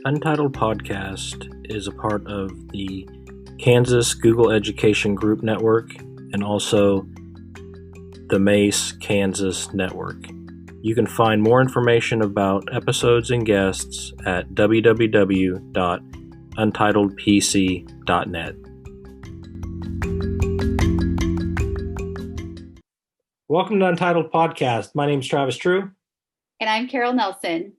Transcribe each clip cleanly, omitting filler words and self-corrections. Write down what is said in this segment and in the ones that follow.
Untitled Podcast is a part of the Kansas Google Education Group Network and also the Mace Kansas Network. You can find more information about episodes and guests at www.untitledpc.net. Welcome to Untitled Podcast. My name is Travis True. And I'm Carol Nelson.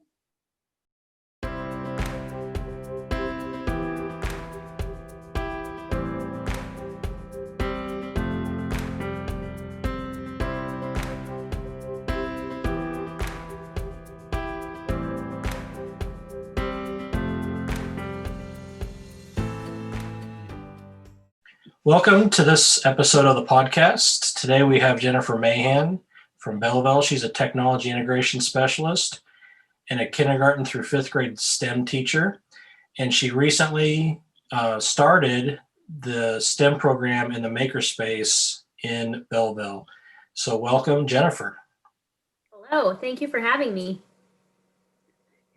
Welcome to this episode of the podcast. Today we have Jennifer Mahin from Belleville. She's a technology integration specialist and a kindergarten through fifth grade STEM teacher. And she recently started the STEM program in the makerspace in Belleville. So welcome, Jennifer. Hello, thank you for having me.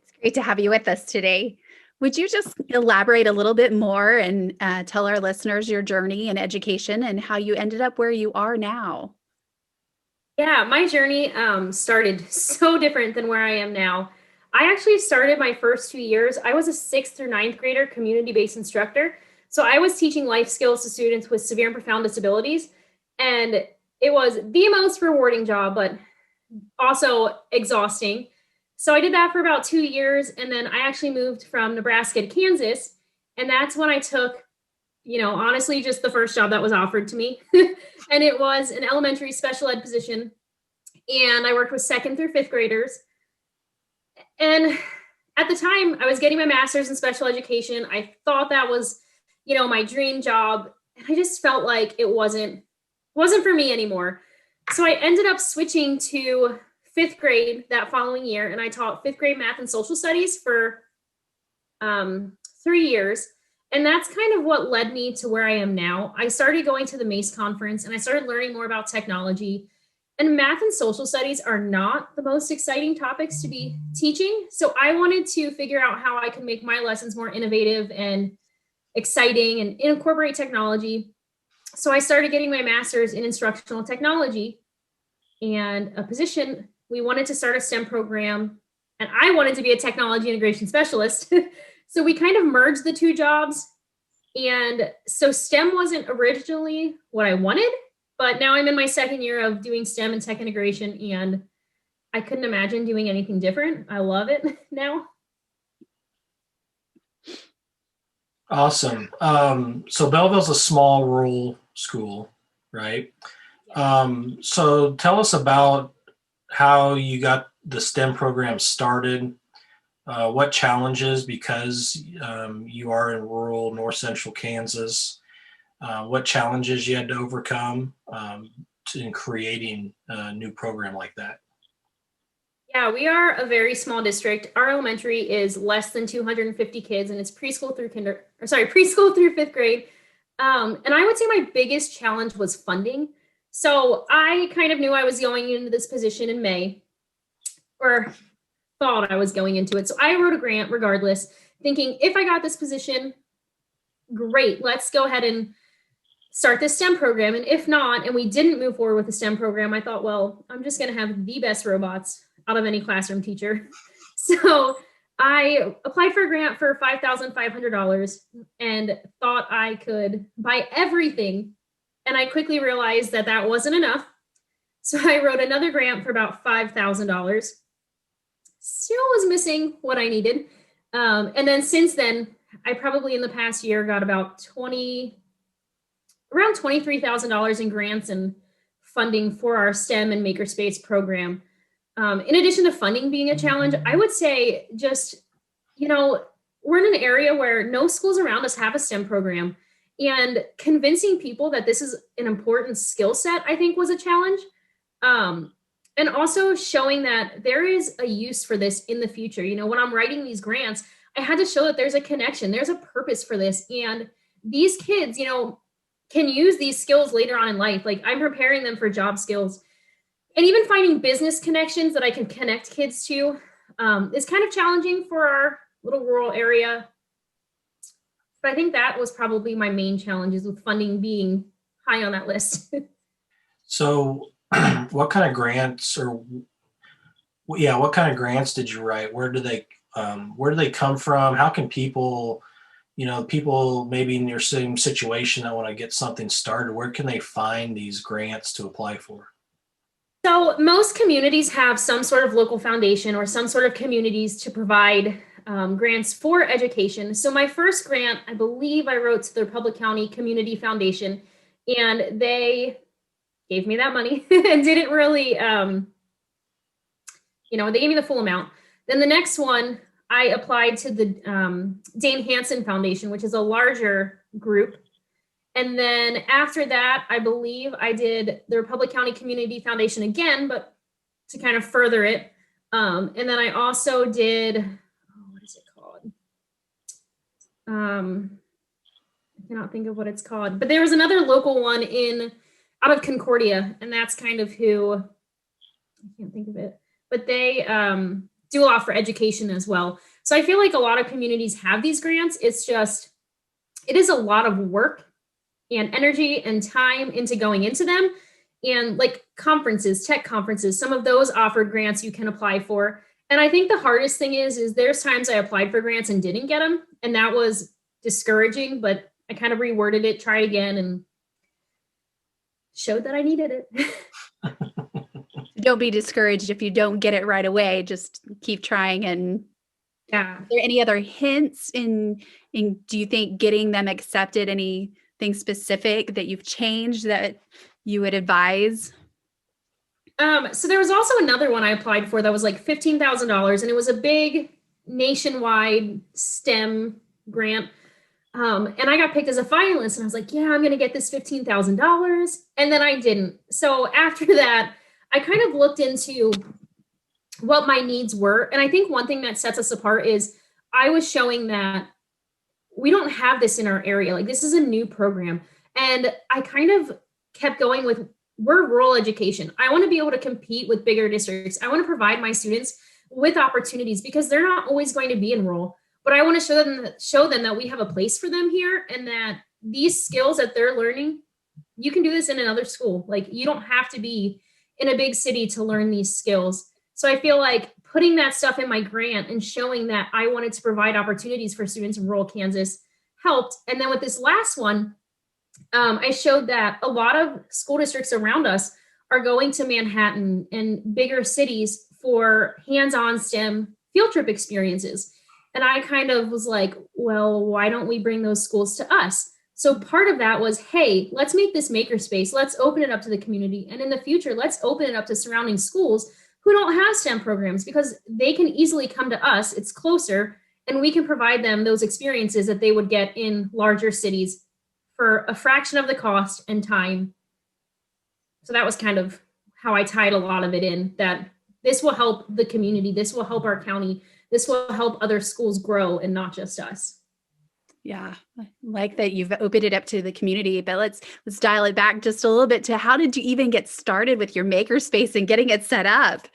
It's great to have you with us today. Would you just elaborate a little bit more and tell our listeners your journey in education and how you ended up where you are now? Yeah, my journey started so different than where I am now. I actually started my first 2 years. I was a 6th through 9th grader community-based instructor. So I was teaching life skills to students with severe and profound disabilities. And it was the most rewarding job, but also exhausting. So I did that for about 2 years. And then I actually moved from Nebraska to Kansas. And that's when I took, honestly, just the first job that was offered to me. And it was an elementary special ed position. And I worked with 2nd through 5th graders. And at the time, I was getting my master's in special education. I thought that was, my dream job. And I just felt like it wasn't for me anymore. So I ended up switching to 5th grade that following year, and I taught 5th grade math and social studies for 3 years. And that's kind of what led me to where I am now. I started going to the MACE conference and I started learning more about technology. And math and social studies are not the most exciting topics to be teaching. So I wanted to figure out how I can make my lessons more innovative and exciting and incorporate technology. So I started getting my master's in instructional technology and a position. We wanted to start a STEM program, and I wanted to be a technology integration specialist. So we kind of merged the two jobs. And so STEM wasn't originally what I wanted, but now I'm in my 2nd year of doing STEM and tech integration, and I couldn't imagine doing anything different. I love it now. Awesome. So Belleville's a small rural school, right? So tell us about how you got the STEM program started, what challenges, because you are in rural north central Kansas, what challenges you had to overcome in creating a new program like that. Yeah, we are a very small district. Our elementary is less than 250 kids, and it's preschool through 5th grade. And I would say my biggest challenge was funding. So I kind of knew I was going into this position in May, or thought I was going into it. So I wrote a grant regardless, thinking if I got this position, great, let's go ahead and start this STEM program. And if not, and we didn't move forward with the STEM program, I thought, well, I'm just going to have the best robots out of any classroom teacher. So I applied for a grant for $5,500 and thought I could buy everything. And I quickly realized that that wasn't enough. So I wrote another grant for about $5,000. Still was missing what I needed. And then since then, I probably in the past year got about around $23,000 in grants and funding for our STEM and Makerspace program. In addition to funding being a challenge, I would say just, we're in an area where no schools around us have a STEM program. And convincing people that this is an important skill set, I think, was a challenge. And also showing that there is a use for this in the future. When I'm writing these grants, I had to show that there's a connection, there's a purpose for this. And these kids, can use these skills later on in life. Like I'm preparing them for job skills. And even finding business connections that I can connect kids to is kind of challenging for our little rural area. But I think that was probably my main challenges with funding being high on that list. So, what kind of grants or what kind of grants did you write? Where do they come from? How can people, people maybe in your same situation that want to get something started, where can they find these grants to apply for? So most communities have some sort of local foundation or some sort of communities to provide grants for education. So my first grant, I believe I wrote to the Republic County Community Foundation, and they gave me that money and didn't really, they gave me the full amount. Then the next one, I applied to the Dane Hansen Foundation, which is a larger group. And then after that, I believe I did the Republic County Community Foundation again, but to kind of further it. And then I also did, what is it called? I cannot think of what it's called, but there was another local one out of Concordia, and that's kind of who, I can't think of it, but they do a lot for education as well. So I feel like a lot of communities have these grants. It is a lot of work and energy and time into going into them. And like conferences, tech conferences, some of those offered grants you can apply for. And I think the hardest thing is there's times I applied for grants and didn't get them. And that was discouraging, but I kind of reworded it, tried again, and showed that I needed it. Don't be discouraged if you don't get it right away. Just keep trying. And Yeah. are there any other hints in do you think getting them accepted, anything specific that you've changed that you would advise? So there was also another one I applied for that was like $15,000, and it was a big nationwide STEM grant. And I got picked as a finalist, and I was like, yeah, I'm going to get this $15,000. And then I didn't. So after that, I kind of looked into what my needs were. And I think one thing that sets us apart is I was showing that we don't have this in our area. Like, this is a new program. And I kind of kept going with, we're rural education. I want to be able to compete with bigger districts. I want to provide my students with opportunities because they're not always going to be in rural. But I want to show them that we have a place for them here, and that these skills that they're learning, you can do this in another school. Like, you don't have to be in a big city to learn these skills. So I feel like putting that stuff in my grant and showing that I wanted to provide opportunities for students in rural Kansas helped. And then with this last one, I showed that a lot of school districts around us are going to Manhattan and bigger cities for hands-on STEM field trip experiences. And I kind of was like, well, why don't we bring those schools to us? So part of that was, hey, let's make this makerspace. Let's open it up to the community. And in the future, let's open it up to surrounding schools who don't have STEM programs, because they can easily come to us. It's closer, and we can provide them those experiences that they would get in larger cities for a fraction of the cost and time. So that was kind of how I tied a lot of it in, that this will help the community. This will help our county. This will help other schools grow and not just us. Yeah, I like that you've opened it up to the community, but let's dial it back just a little bit to how did you even get started with your makerspace and getting it set up?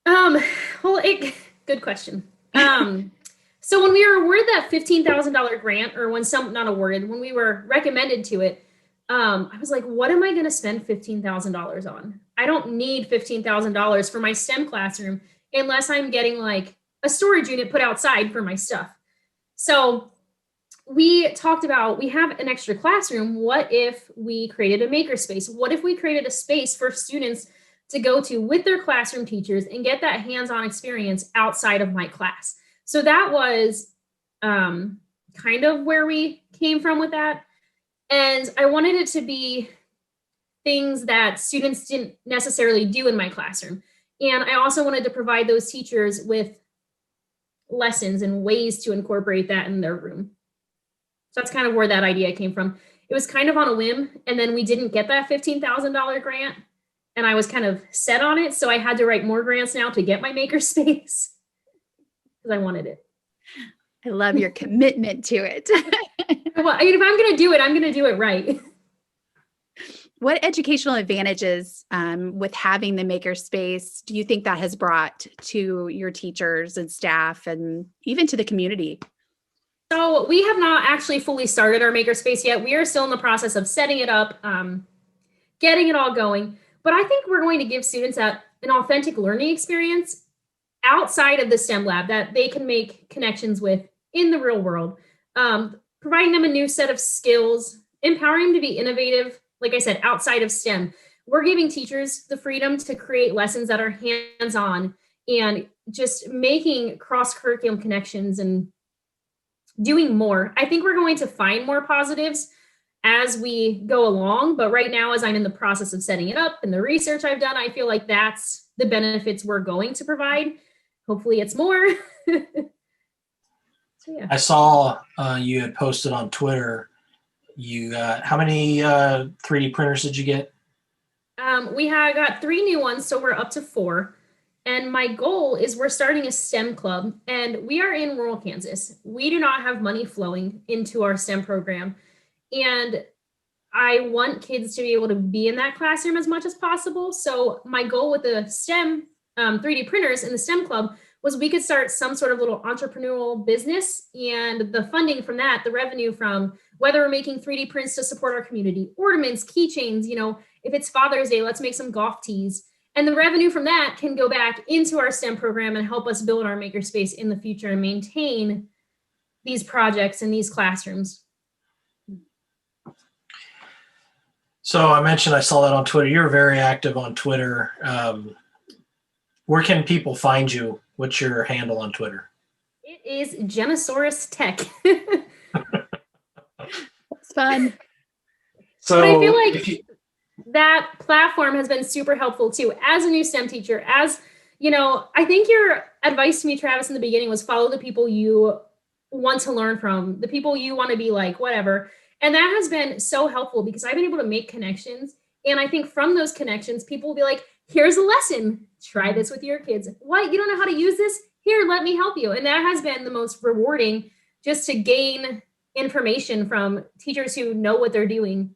Good question. So when we were awarded that $15,000 grant, or not awarded, when we were recommended to it, I was like, what am I going to spend $15,000 on? I don't need $15,000 for my STEM classroom unless I'm getting like a storage unit put outside for my stuff. So we talked about, we have an extra classroom. What if we created a makerspace? What if we created a space for students to go to with their classroom teachers and get that hands-on experience outside of my class? So that was kind of where we came from with that. And I wanted it to be things that students didn't necessarily do in my classroom. And I also wanted to provide those teachers with lessons and ways to incorporate that in their room. So that's kind of where that idea came from. It was kind of on a whim, and then we didn't get that $15,000 grant, and I was kind of set on it. So I had to write more grants now to get my makerspace because I wanted it. I love your commitment to it. Well, if I'm going to do it, I'm going to do it right. What educational advantages with having the makerspace do you think that has brought to your teachers and staff and even to the community? So we have not actually fully started our makerspace yet. We are still in the process of setting it up, getting it all going. But I think we're going to give students an authentic learning experience outside of the STEM lab that they can make connections with in the real world, providing them a new set of skills, empowering them to be innovative. Like I said, outside of STEM, we're giving teachers the freedom to create lessons that are hands-on and just making cross-curriculum connections and doing more. I think we're going to find more positives as we go along, but right now, as I'm in the process of setting it up and the research I've done, I feel like that's the benefits we're going to provide. Hopefully it's more. So, yeah. I saw you had posted on Twitter. You got how many 3D printers did you get? We have got 3 new ones, so we're up to 4. And my goal is we're starting a STEM club, and we are in rural Kansas. We do not have money flowing into our STEM program. And I want kids to be able to be in that classroom as much as possible. So my goal with the STEM 3D printers in the STEM club was we could start some sort of little entrepreneurial business, and the funding from that, the revenue from whether we're making 3D prints to support our community, ornaments, keychains, if it's Father's Day, let's make some golf tees. And the revenue from that can go back into our STEM program and help us build our makerspace in the future and maintain these projects in these classrooms. So I mentioned I saw that on Twitter. You're very active on Twitter. Where can people find you? What's your handle on Twitter? It is Genosaurus Tech. It's fun. So but I feel like that platform has been super helpful too. As a new STEM teacher, I think your advice to me, Travis, in the beginning was follow the people you want to learn from, the people you want to be like, whatever. And that has been so helpful because I've been able to make connections. And I think from those connections, people will be like, here's a lesson. Try this with your kids. What? You don't know how to use this? Here, let me help you. And that has been the most rewarding, just to gain information from teachers who know what they're doing.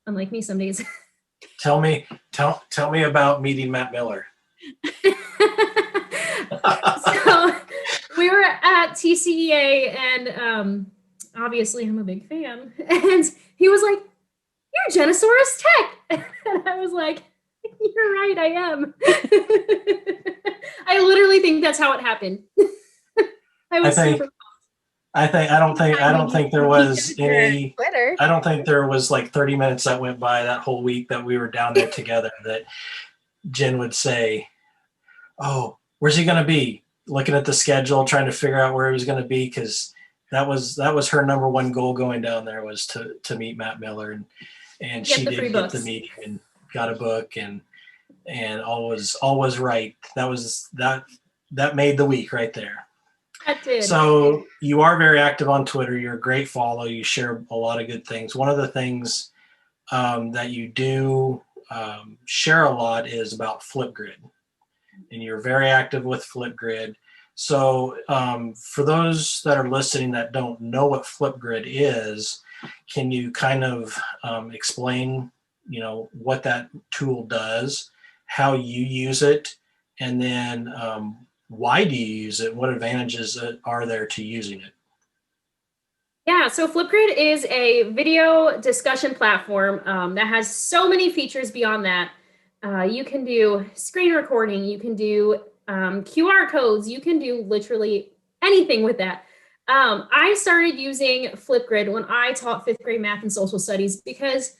Unlike me some days. Tell me about meeting Matt Miller. So we were at TCEA, and obviously I'm a big fan. And he was like, "You're Genosaurus Tech," and I was like, "You're right, I am." I literally think that's how it happened. I don't think there was any. Twitter. I don't think there was like 30 minutes that went by that whole week that we were down there together that Jen would say, "Oh, where's he going to be?" Looking at the schedule, trying to figure out where he was going to be, because that was her number one goal going down there, was to meet Matt Miller, and she did get the meeting and got a book, and all was right. That made the week right there. That did. So you are very active on Twitter. You're a great follow. You share a lot of good things. One of the things that you do share a lot is about Flipgrid, and you're very active with Flipgrid. So for those that are listening that don't know what Flipgrid is, can you kind of explain, what that tool does, how you use it, and then why do you use it? What advantages are there to using it? Yeah, so Flipgrid is a video discussion platform that has so many features beyond that. You can do screen recording, you can do QR codes, you can do literally anything with that. I started using Flipgrid when I taught 5th grade math and social studies because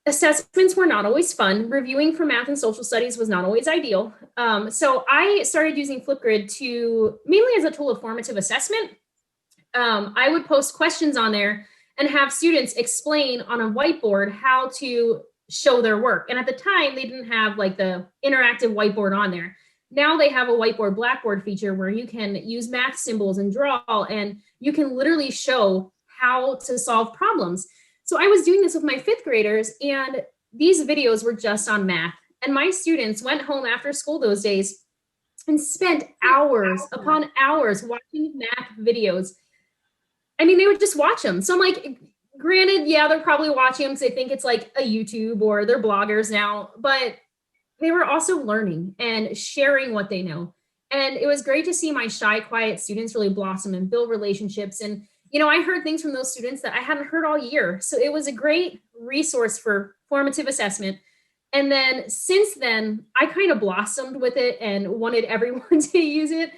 assessments were not always fun. Reviewing for math and social studies was not always ideal. So I started using Flipgrid mainly as a tool of formative assessment. I would post questions on there and have students explain on a whiteboard how to show their work. And at the time, they didn't have like the interactive whiteboard on there. Now they have a whiteboard Blackboard feature where you can use math symbols and draw, and you can literally show how to solve problems. So I was doing this with my 5th graders, and these videos were just on math. And my students went home after school those days and spent hours upon hours watching math videos. I mean, they would just watch them. So I'm like, granted, yeah, they're probably watching them because they think it's like a YouTube or they're bloggers now, but they were also learning and sharing what they know. And it was great to see my shy, quiet students really blossom and build relationships. And, I heard things from those students that I hadn't heard all year. So it was a great resource for formative assessment. And then since then, I kind of blossomed with it and wanted everyone to use it.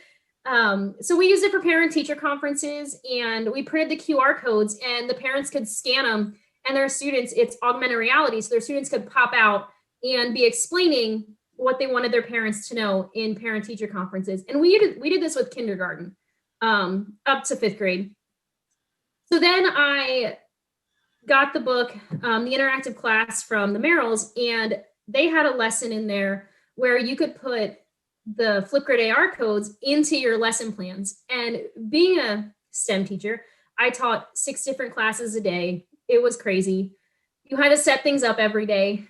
So we used it for parent teacher conferences, and we printed the QR codes, and the parents could scan them, and their students, it's augmented reality. So their students could pop out and be explaining what they wanted their parents to know in parent teacher conferences. And we did this with kindergarten up to 5th grade. So then I got the book, The Interactive Class from the Merrills, and they had a lesson in there where you could put the Flipgrid AR codes into your lesson plans. And being a STEM teacher, I taught 6 different classes a day. It was crazy. You had to set things up every day.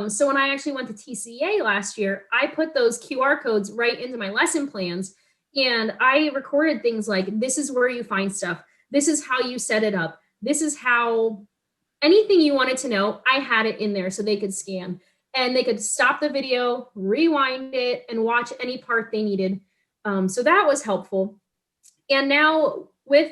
So when I actually went to TCA last year, I put those QR codes right into my lesson plans. And I recorded things like, this is where you find stuff. This is how you set it up. This is how anything you wanted to know, I had it in there so they could scan. And they could stop the video, rewind it, and watch any part they needed. So that was helpful. And now with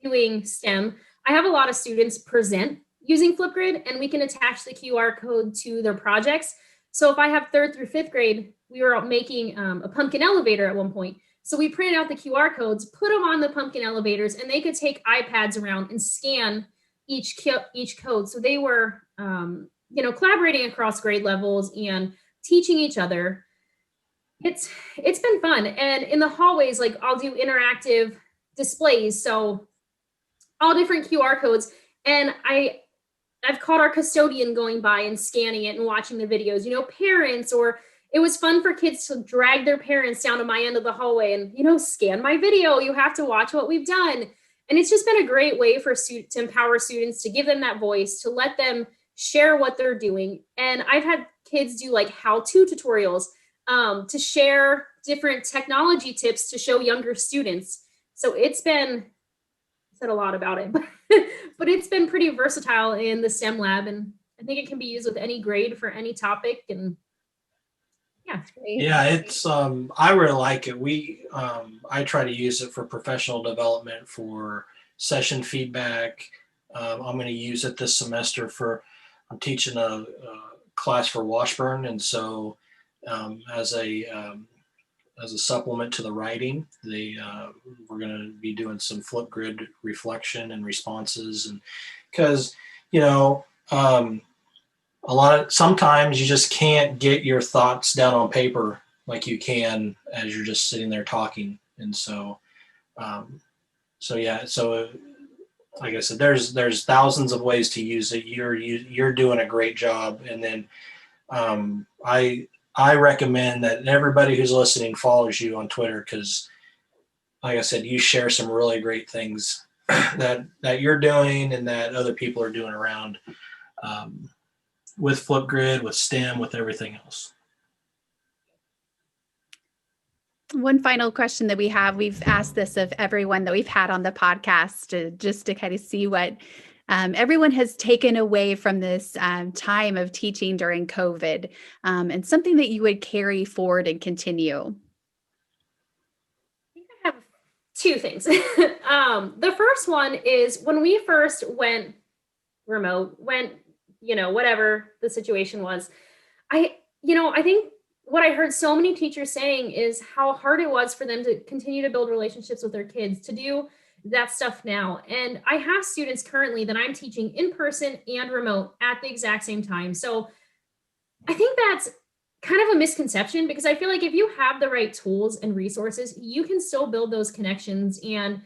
doing STEM, I have a lot of students present using Flipgrid, and we can attach the QR code to their projects. So if I have 3rd through 5th grade, we were making a pumpkin elevator at one point. So we printed out the QR codes, put them on the pumpkin elevators, and they could take iPads around and scan each code. So they were, collaborating across grade levels and teaching each other. It's been fun. And in the hallways, like I'll do interactive displays. So all different QR codes. And I've caught our custodian going by and scanning it and watching the videos, parents, or it was fun for kids to drag their parents down to my end of the hallway and, scan my video. You have to watch what we've done. And it's just been a great way to empower students, to give them that voice, to let them share what they're doing. And I've had kids do like how-to tutorials to share different technology tips to show younger students. So I said a lot about it, but it's been pretty versatile in the STEM lab. And I think it can be used with any grade for any topic. And yeah, it's great. Yeah, it's I really like it. I try to use it for professional development, for session feedback. I'm going to use it this semester I'm teaching a class for Washburn, and so as a supplement to the writing, we're going to be doing some Flipgrid reflection and responses, and because sometimes you just can't get your thoughts down on paper like you can as you're just sitting there talking. And so like I said, there's thousands of ways to use it. You're doing a great job. And then I recommend that everybody who's listening follows you on Twitter, because like I said, you share some really great things that you're doing and that other people are doing around with Flipgrid, with STEM, with everything else. One final question that we've asked this of everyone that we've had on the podcast, just to kind of see what everyone has taken away from this time of teaching during COVID, and something that you would carry forward and continue. I think I have 2 things. The first one is when we first went remote, whatever the situation was, I think what I heard so many teachers saying is how hard it was for them to continue to build relationships with their kids, to do that stuff now. And I have students currently that I'm teaching in person and remote at the exact same time. So I think that's kind of a misconception, because I feel like if you have the right tools and resources, you can still build those connections. And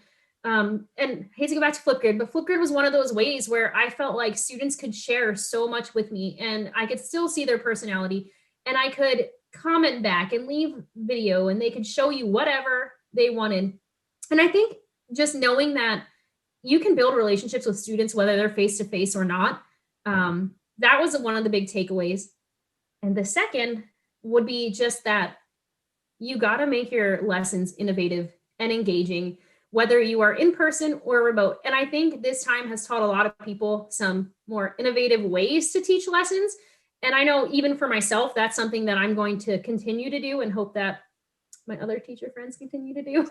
hate to go back to Flipgrid, but Flipgrid was one of those ways where I felt like students could share so much with me, and I could still see their personality, and I could comment back and leave video, and they could show you whatever they wanted. And I think just knowing that you can build relationships with students, whether they're face-to-face or not, that was one of the big takeaways. And the second would be just that you got to make your lessons innovative and engaging. whether you are in person or remote. And I think this time has taught a lot of people some more innovative ways to teach lessons. And I know even for myself, that's something that I'm going to continue to do and hope that my other teacher friends continue to do.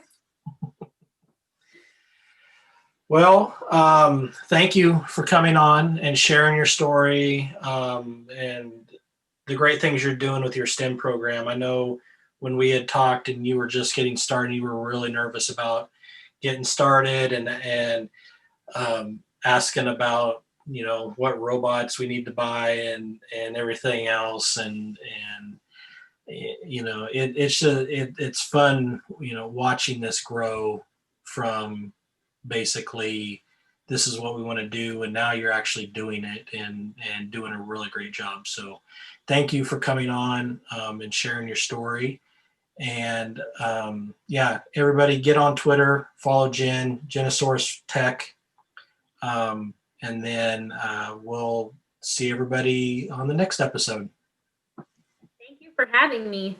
Well, thank you for coming on and sharing your story and the great things you're doing with your STEM program. I know when we had talked and you were just getting started, you were really nervous about getting started and asking about what robots we need to buy and everything else and it's fun watching this grow from basically this is what we want to do and now you're actually doing it and doing a really great job. So thank you for coming on and sharing your story. And yeah, everybody get on Twitter, follow Genosaurus Tech, and then we'll see everybody on the next episode. Thank you for having me.